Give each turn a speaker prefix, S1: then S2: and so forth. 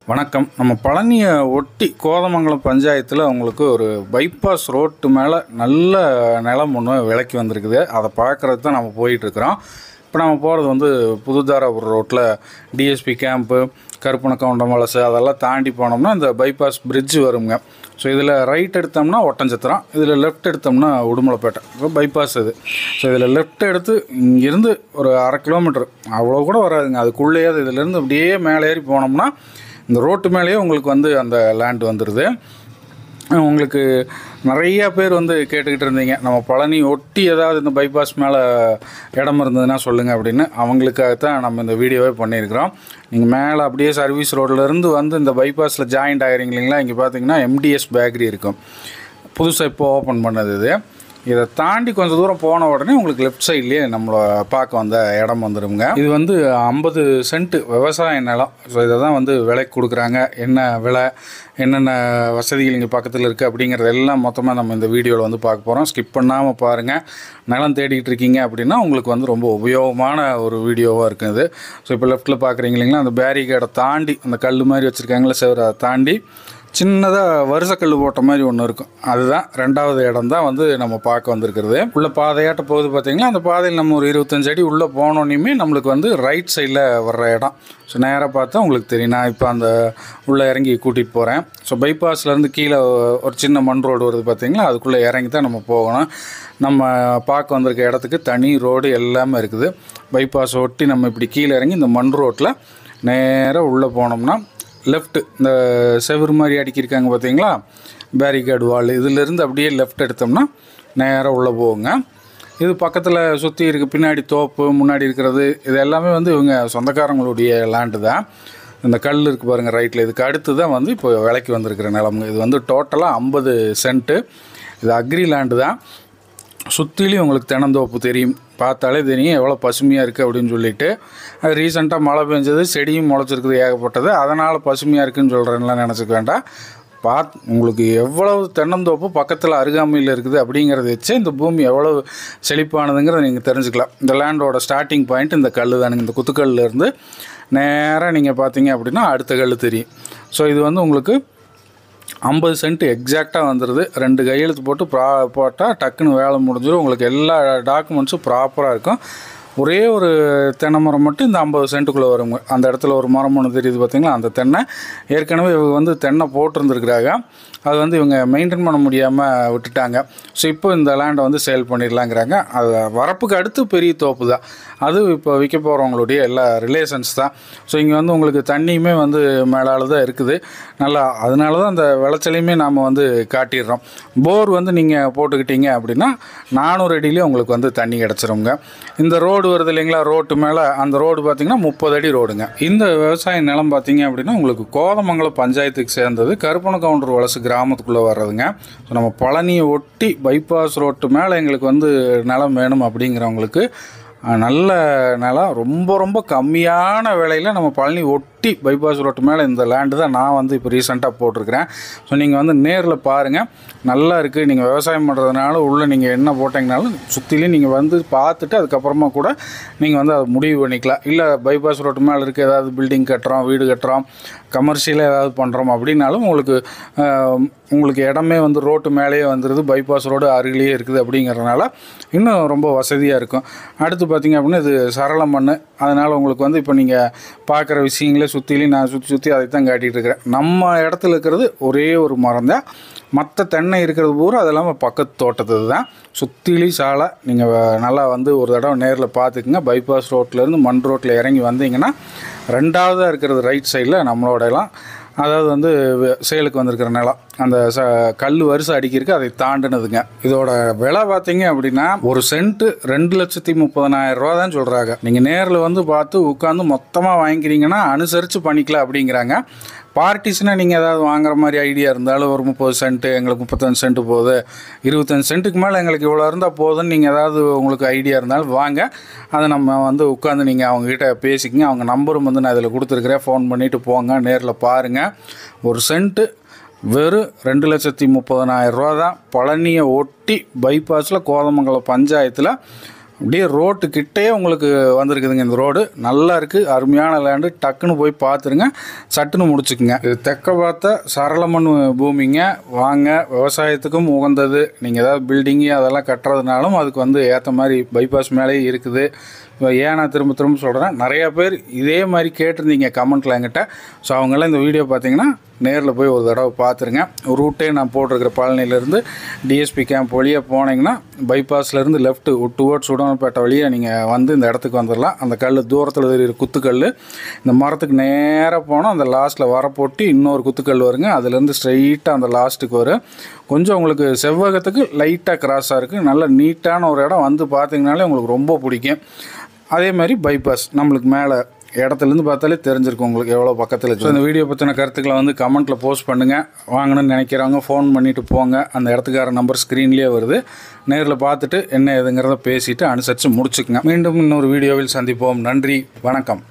S1: வணக்கம். நம்ம பழனியை ஒட்டி கோதமங்கலம் பஞ்சாயத்தில் உங்களுக்கு ஒரு பைபாஸ் ரோட்டு மேலே நல்ல நிலம் ஒன்று விலைக்கு வந்திருக்குது. அதை பார்க்குறதுக்கு தான் நம்ம போயிட்டுருக்குறோம். இப்போ நம்ம போகிறது வந்து புதுதாராபுரம் ரோட்டில் டிஎஸ்பி கேம்ப்பு, கருப்பணக்கவுண்டம் வலசு அதெல்லாம் தாண்டி போனோம்னா இந்த பைபாஸ் பிரிட்ஜு வருங்க. ஸோ இதில் ரைட் எடுத்தோம்னா ஒட்டஞ்சத்திரம், இதில் லெஃப்ட் எடுத்தோம்னா உடுமலைப்பேட்டை. இப்போ பைபாஸ் இது. ஸோ இதில் லெஃப்ட் எடுத்து இங்கேருந்து ஒரு 1/2 கிலோமீட்டர் அவ்வளோ கூட வராதுங்க. அதுக்குள்ளேயே இதிலேருந்து அப்படியே மேலே ஏறி போனோம்னா இந்த ரோட்டு மேலேயே உங்களுக்கு வந்து அந்த லேண்ட் வந்துடுது. உங்களுக்கு நிறையா பேர் வந்து கேட்டுக்கிட்டு இருந்தீங்க, நம்ம பழனி ஒட்டி ஏதாவது இந்த பைபாஸ் மேலே இடம் இருந்ததுன்னா சொல்லுங்கள் அப்படின்னு. அவங்களுக்காகத்தான் நம்ம இந்த வீடியோவே பண்ணியிருக்கிறோம். நீங்கள் மேலே அப்படியே சர்வீஸ் ரோட்லேருந்து வந்து இந்த பைபாஸில் ஜாயிண்ட் ஆகிறீங்க இல்லைங்களா, இங்கே பார்த்தீங்கன்னா MDS பேக்கரி இருக்கும். புதுசாக இப்போ ஓப்பன் பண்ணது இது. இதை தாண்டி கொஞ்சம் தூரம் போன உடனே உங்களுக்கு லெஃப்ட் சைட்லேயே நம்மளை பார்க்க வந்த இடம் வந்துடுங்க. இது வந்து 50 சென்ட் விவசாய நிலம். ஸோ இதை தான் வந்து விலைக்கு கொடுக்குறாங்க. என்ன விலை, என்னென்ன வசதிகள் இங்கே பக்கத்தில் இருக்குது அப்படிங்கிறது எல்லாம் மொத்தமாக நம்ம இந்த வீடியோவில் வந்து பார்க்க போகிறோம். ஸ்கிப் பண்ணாமல் பாருங்கள். நிலம் தேடிட்டு இருக்கீங்க அப்படின்னா உங்களுக்கு வந்து ரொம்ப உபயோகமான ஒரு வீடியோவாக இருக்குது. ஸோ இப்போ லெஃப்ட்டில் பார்க்குறீங்க இல்லைங்களா, அந்த பேரிகேடை தாண்டி அந்த கல் மாதிரி வச்சுருக்காங்களே செவரை தாண்டி சின்னதாக வருஷக்கல் போட்ட மாதிரி ஒன்று இருக்கும். அதுதான் 2வது இடம் தான் வந்து நம்ம பார்க்க வந்திருக்கிறது. உள்ள பாதையாட்ட போகுது பார்த்தீங்களா, அந்த பாதையில் நம்ம ஒரு 25 அடி உள்ளே போனோன்னே நம்மளுக்கு வந்து ரைட் சைடில் வர்ற இடம். ஸோ நேராக பார்த்தா உங்களுக்கு தெரியும். நான் இப்போ அந்த உள்ளே இறங்கி கூட்டிகிட்டு போகிறேன். ஸோ பைபாஸ்லேருந்து கீழே ஒரு சின்ன மண் ரோடு வருது பார்த்தீங்களா, அதுக்குள்ளே இறங்கி தான் நம்ம போகணும். நம்ம பார்க்க வந்திருக்க இடத்துக்கு தனி ரோடு எல்லாமே இருக்குது. பைபாஸ் ஒட்டி நம்ம இப்படி கீழே இறங்கி இந்த மண் ரோட்டில் நேராக உள்ளே போனோம்னா லெஃப்ட்டு இந்த செவுறு மாதிரி அடிக்கிருக்காங்க பார்த்தீங்களா, பேரிகேட் வால், இதிலேருந்து அப்படியே லெஃப்ட் எடுத்தோம்னா நேராக உள்ளே போகுங்க. இது பக்கத்தில் சுற்றி இருக்குது பின்னாடி தோப்பு, முன்னாடி இருக்கிறது இது எல்லாமே வந்து இவங்க சொந்தக்காரங்களுடைய லேண்டு தான். இந்த கல் இருக்குது பாருங்கள் ரைட்டில், இதுக்கு அடுத்து தான் வந்து இப்போ விலைக்கு வந்திருக்கிற நிலமுங்க. இது வந்து டோட்டலாக 50 சென்ட்டு. இது அக்ரி லேண்டு தான். சுற்றிலையும் உங்களுக்கு தென்னந்தோப்பு தெரியும், பார்த்தாலே தெரியும் எவ்வளோ பசுமையாக இருக்குது அப்படின்னு சொல்லிட்டு. அது ரீசெண்டாக மழை பெஞ்சது, செடியும் முளைச்சிருக்குது ஏகப்பட்டது, அதனால் பசுமையாக இருக்குதுன்னு சொல்கிறேன்லாம் நினச்சிக்க வேண்டாம். உங்களுக்கு எவ்வளவு தென்னந்தோப்பு பக்கத்தில் அருகாமையில் இருக்குது அப்படிங்கிறத வச்சு இந்த பூமி எவ்வளோ செழிப்பானதுங்கிறத நீங்கள் தெரிஞ்சுக்கலாம். இந்த லேண்டோட ஸ்டார்டிங் பாயிண்ட் இந்த கல் தானுங்க. இந்த குத்துக்கல்லேருந்து நேராக நீங்கள் பார்த்தீங்க அப்படின்னா அடுத்த கல் தெரியும். ஸோ இது வந்து உங்களுக்கு 50 சென்ட் எக்ஸாக்டாக வந்துடுது. 2 கையெழுத்து போட்டு போட்டால் டக்குன்னு வேலை முடிஞ்சிடும். உங்களுக்கு எல்லா டாக்குமெண்ட்ஸும் ப்ராப்பராக இருக்கும். ஒரே ஒரு தென்னை மரம் மட்டும் இந்த 50 சென்ட்டுக்குள்ளே வருங்க. அந்த இடத்துல ஒரு மரம் ஒன்று தெரியுது பார்த்தீங்களா, அந்த தென்னை ஏற்கனவே இவங்க வந்து தென்னை போட்டிருந்துருக்குறாங்க. அது வந்து இவங்க மெயின்டைன் பண்ண முடியாமல் விட்டுட்டாங்க. ஸோ இப்போ இந்த லேண்டை வந்து சேல் பண்ணிடலாங்கிறாங்க. அது வரப்புக்கு அடுத்து பெரிய தோப்பு தான். அது இப்போ விற்க போகிறவங்களுடைய எல்லா ரிலேஷன்ஸ் தான். ஸோ இங்கே வந்து உங்களுக்கு தண்ணியுமே வந்து மேலால் தான் இருக்குது நல்லா. அதனால தான் அந்த விளைச்சலையுமே நாம் வந்து காட்டிடுறோம். போர் வந்து நீங்கள் போட்டுக்கிட்டீங்க அப்படின்னா 400 அடியிலே உங்களுக்கு வந்து தண்ணி கிடச்சிருங்க. இந்த ரோடு வருது இல்லைங்களா, ரோட்டு மேலே அந்த ரோடு பார்த்திங்கன்னா 30 அடி ரோடுங்க. இந்த விவசாய நிலம் பார்த்திங்க அப்படின்னா உங்களுக்கு கோதமங்கலம் பஞ்சாயத்துக்கு சேர்ந்தது, கருப்பணக்கவுண்டர் வலசு கிராமத்துக்குள்ளே வர்றதுங்க. ஸோ நம்ம பழனியை ஒட்டி பைபாஸ் ரோட்டு மேலே எங்களுக்கு வந்து நிலம் வேணும் அப்படிங்கிறவங்களுக்கு நல்ல நிலம் ரொம்ப ரொம்ப கம்மியான விலையில் நம்ம பழனி ஒட்டி பைபாஸ் ரோட்டு மேலே இந்த லேண்டு தான் நான் வந்து இப்போ ரீசெண்டாக போட்டிருக்கிறேன். ஸோ நீங்கள் வந்து நேரில் பாருங்கள், நல்லா இருக்குது. நீங்கள் விவசாயம் பண்ணுறதுனால உள்ளே நீங்கள் என்ன போட்டிங்கனாலும் சுற்றிலையும் நீங்கள் வந்து பார்த்துட்டு அதுக்கப்புறமா கூட நீங்கள் வந்து அதை முடிவு பண்ணிக்கலாம். இல்லை பைபாஸ் ரோட்டு மேலே இருக்குது ஏதாவது பில்டிங் கட்டுறோம், வீடு கட்டுறோம், கமர்ஷியலாக ஏதாவது பண்ணுறோம் அப்படின்னாலும் உங்களுக்கு இடமே வந்து ரோட்டு மேலேயே வந்துடுது. பைபாஸ் ரோடு அருகிலேயே இருக்குது அப்படிங்கிறதுனால இன்னும் ரொம்ப வசதியாக இருக்கும். அடுத்து பார்த்திங்க அப்படின்னா இது சரள மண். அதனால் உங்களுக்கு வந்து இப்போ நீங்கள் பார்க்குற விஷயங்களே சுற்றிலையும் நான் சுற்றி அதை தான் காட்டிகிட்டு இருக்கிறேன். நம்ம இடத்துல இருக்கிறது ஒரே ஒரு மரம் தான். மற்ற தென்னை இருக்கிறது பூரா அது இல்லாமல் பக்கத்து தோட்டத்து தான். சுற்றிலையும் சாலை. நீங்கள் நல்லா வந்து ஒரு தடவை நேரில் பார்த்துக்குங்க. பைபாஸ் ரோட்லேருந்து மண் ரோட்டில் இறங்கி வந்தீங்கன்னா 2வதாக இருக்கிறது ரைட் சைடில் நம்மளோட எல்லாம், அதாவது வந்து சேலுக்கு வந்திருக்கிற நிலம். அந்த கல் வரிசை அடிக்கிறதுக்கு அதை தாண்டினதுங்க. இதோட விலை பார்த்தீங்க அப்படின்னா ஒரு சென்ட்டு 2,30,000 ரூபா தான் சொல்கிறாங்க. நீங்கள் நேரில் வந்து பார்த்து உட்காந்து மொத்தமாக வாங்கிக்கிறீங்கன்னா அனுசரித்து பண்ணிக்கலாம் அப்படிங்கிறாங்க. பார்ட்டிஸ்னால் நீங்கள் ஏதாவது வாங்குற மாதிரி ஐடியா இருந்தாலும் ஒரு 30 சென்ட்டு, எங்களுக்கு 35 சென்ட்டு போகுது, 25 சென்ட்டுக்கு மேலே எங்களுக்கு இவ்வளோ இருந்தால் போதுன்னு நீங்கள் ஏதாவது உங்களுக்கு ஐடியா இருந்தாலும் வாங்க. அதை நம்ம வந்து உட்காந்து நீங்கள் அவங்ககிட்ட பேசிக்கங்க. அவங்க நம்பரும் வந்து நான் இதில் கொடுத்துருக்குறேன். ஃபோன் பண்ணிவிட்டு போங்க, நேரில் பாருங்கள். ஒரு சென்ட்டு வெறும் 2,30,000 ரூபா தான். பழனியை ஒட்டி பைபாஸில் கோதமங்கலம் பஞ்சாயத்தில் அப்படியே ரோட்டு கிட்டே உங்களுக்கு வந்திருக்குதுங்க. இந்த ரோடு நல்லா இருக்குது, அருமையான லேண்டு. டக்குன்னு போய் பார்த்துருங்க, சட்டுன்னு முடிச்சுக்குங்க. இது தெற்க பார்த்த சரளமண் பூமிங்க. வாங்க, விவசாயத்துக்கும் உகந்தது. நீங்கள் ஏதாவது பில்டிங்கு அதெல்லாம் கட்டுறதுனாலும் அதுக்கு வந்து ஏற்ற மாதிரி பைபாஸ் மேலேயே இருக்குது. இப்போ ஏன் நான் திரும்ப திரும்ப சொல்கிறேன், நிறையா பேர் இதே மாதிரி கேட்டிருந்தீங்க கமெண்ட்டில் என்கிட்ட. ஸோ அவங்களாம் இந்த வீடியோ பார்த்தீங்கன்னா நேரில் போய் ஒரு தடவை பார்த்துருங்க. ரூட்டே நான் போட்டிருக்கிற பழனியிலேருந்து டிஎஸ்பி கேம்ப் வழியாக போனீங்கன்னா பைபாஸ்லேருந்து லெஃப்ட்டு டுவர்ட்ஸ் உடம்பேட்டை வழியாக நீங்கள் வந்து இந்த இடத்துக்கு வந்துடலாம். அந்த கல் தூரத்தில் தெரியுற குத்துக்கல், இந்த மரத்துக்கு நேராக போனால் அந்த லாஸ்ட்டில் வரப்போட்டு இன்னொரு குத்துக்கல் வருங்க. அதுலேருந்து ஸ்ட்ரைட்டாக அந்த லாஸ்ட்டுக்கு வரும். கொஞ்சம் உங்களுக்கு செவ்வகத்துக்கு லைட்டாக கிராஸாக இருக்குது. நல்ல நீட்டான ஒரு இடம். வந்து பார்த்தீங்கனாலே உங்களுக்கு ரொம்ப பிடிக்கும். அதே மாதிரி பைபாஸ் நம்மளுக்கு மேலே இடத்துலேருந்து பார்த்தாலே தெரிஞ்சிருக்கும் உங்களுக்கு எவ்வளோ பக்கத்தில் இருக்குது. இந்த வீடியோ பற்றின கருத்துக்களை வந்து கமெண்ட்டில் போஸ்ட் பண்ணுங்கள். வாங்கணும்னு நினைக்கிறவங்க ஃபோன் பண்ணிவிட்டு போங்க. அந்த இடத்துக்கார நம்பர் ஸ்க்ரீன்லேயே வருது. நேரில் பார்த்துட்டு என்ன ஏதுங்கிறத பேசிவிட்டு அனுசரித்து முடிச்சுக்குங்க. மீண்டும் இன்னொரு வீடியோவில் சந்திப்போம். நன்றி, வணக்கம்.